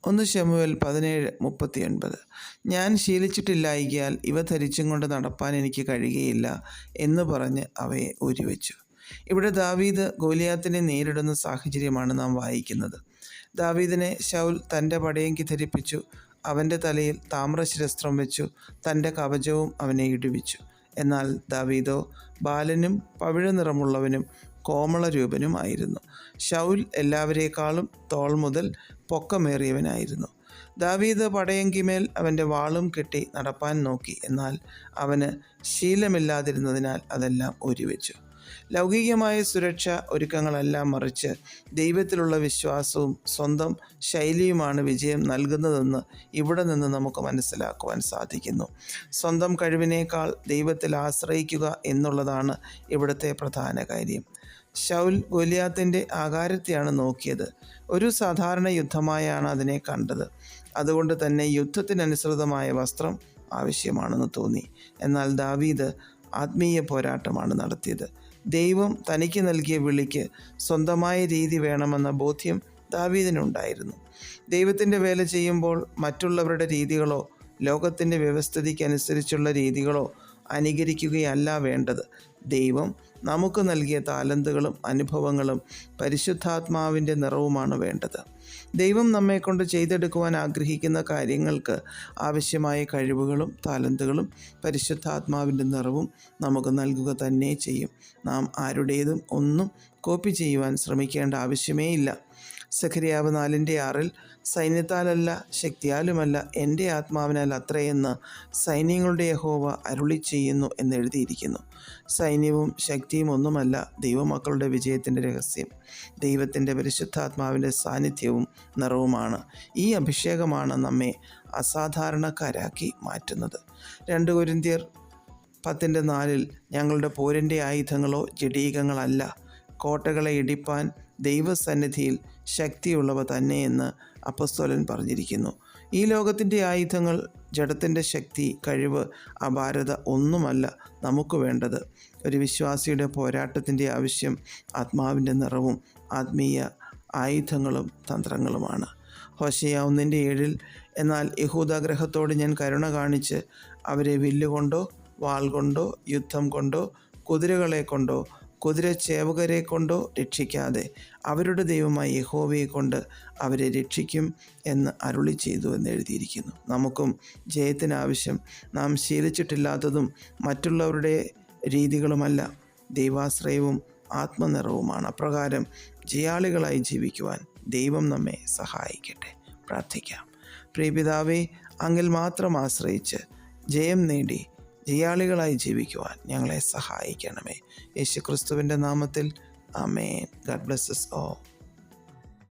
1 ശമൂവേൽ 17:39. ഞാൻ ശീലിച്ചിട്ടില്ലായികയാൽ ഇവ ധരിച്ചും കൊണ്ട് നടപ്പാൻ എനിക്ക് കഴിയുകയില്ല എന്ന് പറഞ്ഞ് അവയെ ഊരിവെച്ചു. ഇവിടെ ദാവീദ് ഗോലിയാത്തിനെ നേരിടുന്ന സാഹചര്യമാണ് നാം വായിക്കുന്നത്. ദാവീദിനെ ശൗൽ തൻ്റെ പടയങ്കി ധരിപ്പിച്ചു, അവൻ്റെ തലയിൽ താമ്രശിരസ്ത്രം വെച്ചു, തൻ്റെ കവചവും അവനെ ഇടിവിച്ചു. എന്നാൽ ദാവീദോ ബാലനും പവിഴനിറമുള്ളവനും കോമളരൂപനുമായിരുന്നു. ശൗൽ എല്ലാവരേക്കാളും തോൾ മുതൽ പൊക്കമേറിയവനായിരുന്നു. ദാവീദ് പടയങ്കിമേൽ അവൻ്റെ വാളും കെട്ടി നടപ്പാൻ നോക്കി. എന്നാൽ അവന് ശീലമില്ലാതിരുന്നതിനാൽ അതെല്ലാം ഊരിവെച്ചു. ലൗകികമായ സുരക്ഷ ഒരുക്കങ്ങളെല്ലാം മറിച്ച് ദൈവത്തിലുള്ള വിശ്വാസവും സ്വന്തം ശൈലിയുമാണ് വിജയം നൽകുന്നതെന്ന് ഇവിടെ നിന്ന് നമുക്ക് മനസ്സിലാക്കുവാൻ സാധിക്കുന്നു. സ്വന്തം കഴിവിനേക്കാൾ ദൈവത്തിൽ ആശ്രയിക്കുക എന്നുള്ളതാണ് ഇവിടുത്തെ പ്രധാന കാര്യം. ശൗൽ ഗോലിയാത്തിൻ്റെ ആകാരത്തെയാണ് നോക്കിയത്. ഒരു സാധാരണ യുദ്ധമായാണ് അതിനെ കണ്ടത്. അതുകൊണ്ട് തന്നെ യുദ്ധത്തിനനുസൃതമായ വസ്ത്രം ആവശ്യമാണെന്ന് തോന്നി. എന്നാൽ ദാവീദ് ആത്മീയ പോരാട്ടമാണ് നടത്തിയത്. ദൈവം തനിക്ക് നൽകിയ വിളിക്ക് സ്വന്തമായ രീതി വേണമെന്ന ബോധ്യം ദാവീദിനുണ്ടായിരുന്നു. ദൈവത്തിൻ്റെ വേല ചെയ്യുമ്പോൾ മറ്റുള്ളവരുടെ രീതികളോ ലോകത്തിൻ്റെ വ്യവസ്ഥിതിക്കനുസരിച്ചുള്ള രീതികളോ അനുകരിക്കുകയല്ല വേണ്ടത്. ദൈവം നമുക്ക് നൽകിയ താലന്തുകളും അനുഭവങ്ങളും പരിശുദ്ധാത്മാവിൻ്റെ നിറവുമാണ് വേണ്ടത്. ദൈവം നമ്മെക്കൊണ്ട് ചെയ്തെടുക്കുവാൻ ആഗ്രഹിക്കുന്ന കാര്യങ്ങൾക്ക് ആവശ്യമായ കഴിവുകളും താലന്തുകളും പരിശുദ്ധാത്മാവിൻ്റെ നിറവും നമുക്ക് നൽകുക തന്നെ ചെയ്യും. നാം ആരുടേതും ഒന്നും കോപ്പി ചെയ്യുവാൻ ശ്രമിക്കേണ്ട ആവശ്യമേ ഇല്ല. സെഖര്യാവ് 4:6 സൈന്യത്താലല്ല ശക്തിയാലുമല്ല എൻ്റെ ആത്മാവിനാൽ അത്രയെന്ന് സൈന്യങ്ങളുടെ യഹോവ അരുളി ചെയ്യുന്നു എന്നെഴുതിയിരിക്കുന്നു. സൈന്യവും ശക്തിയും ഒന്നുമല്ല ദൈവമക്കളുടെ വിജയത്തിൻ്റെ രഹസ്യം. ദൈവത്തിൻ്റെ പരിശുദ്ധാത്മാവിൻ്റെ സാന്നിധ്യവും നിറവുമാണ്. ഈ അഭിഷേകമാണ് നമ്മെ അസാധാരണക്കാരാക്കി മാറ്റുന്നത്. 2 കൊരിന്ത്യർ 10:4 ഞങ്ങളുടെ പോരിൻ്റെ ആയുധങ്ങളോ ജഡീകങ്ങളല്ല, കോട്ടകളെ ഇടിപ്പാൻ ദൈവസന്നിധിയിൽ ശക്തിയുള്ളവ തന്നെയെന്ന് അപ്പസ്തോലൻ പറഞ്ഞിരിക്കുന്നു. ഈ ലോകത്തിൻ്റെ ആയുധങ്ങൾ, ജഡത്തിൻ്റെ ശക്തി, കഴിവ്, അപാരത ഒന്നുമല്ല നമുക്ക് വേണ്ടത്. ഒരു വിശ്വാസിയുടെ പോരാട്ടത്തിൻ്റെ ആവശ്യം ആത്മാവിൻ്റെ നിറവും ആത്മീയ ആയുധങ്ങളും തന്ത്രങ്ങളുമാണ്. ഹോശേയ 1:7 എന്നാൽ യഹൂദാഗൃഹത്തോട് ഞാൻ കരുണ കാണിച്ച് അവരെ വില്ലുകൊണ്ടോ വാൾ കൊണ്ടോ യുദ്ധം കൊണ്ടോ കുതിരകളെ കൊണ്ടോ കുതിരച്ചേവകരെ കൊണ്ടോ രക്ഷിക്കാതെ അവരുടെ ദൈവമായ യഹോവയെ കൊണ്ട് അവരെ രക്ഷിക്കും എന്ന് അരുളി ചെയ്തു എന്ന് എഴുതിയിരിക്കുന്നു. നമുക്കും ജയത്തിനാവശ്യം നാം ശീലിച്ചിട്ടില്ലാത്തതും മറ്റുള്ളവരുടെ രീതികളുമല്ല, ദൈവാശ്രയവും ആത്മനിറവുമാണ്. അപ്രകാരം ജയാളികളായി ജീവിക്കുവാൻ ദൈവം നമ്മെ സഹായിക്കട്ടെ. പ്രാർത്ഥിക്കാം. പ്രിയപിതാവേ, അങ്ങിൽ മാത്രം ആശ്രയിച്ച് ജയം നേടി ജയാളികളായി ജീവിക്കുവാൻ ഞങ്ങളെ സഹായിക്കണമേ. യേശുക്രിസ്തുവിൻ്റെ നാമത്തിൽ ആമേൻ. God bless us all.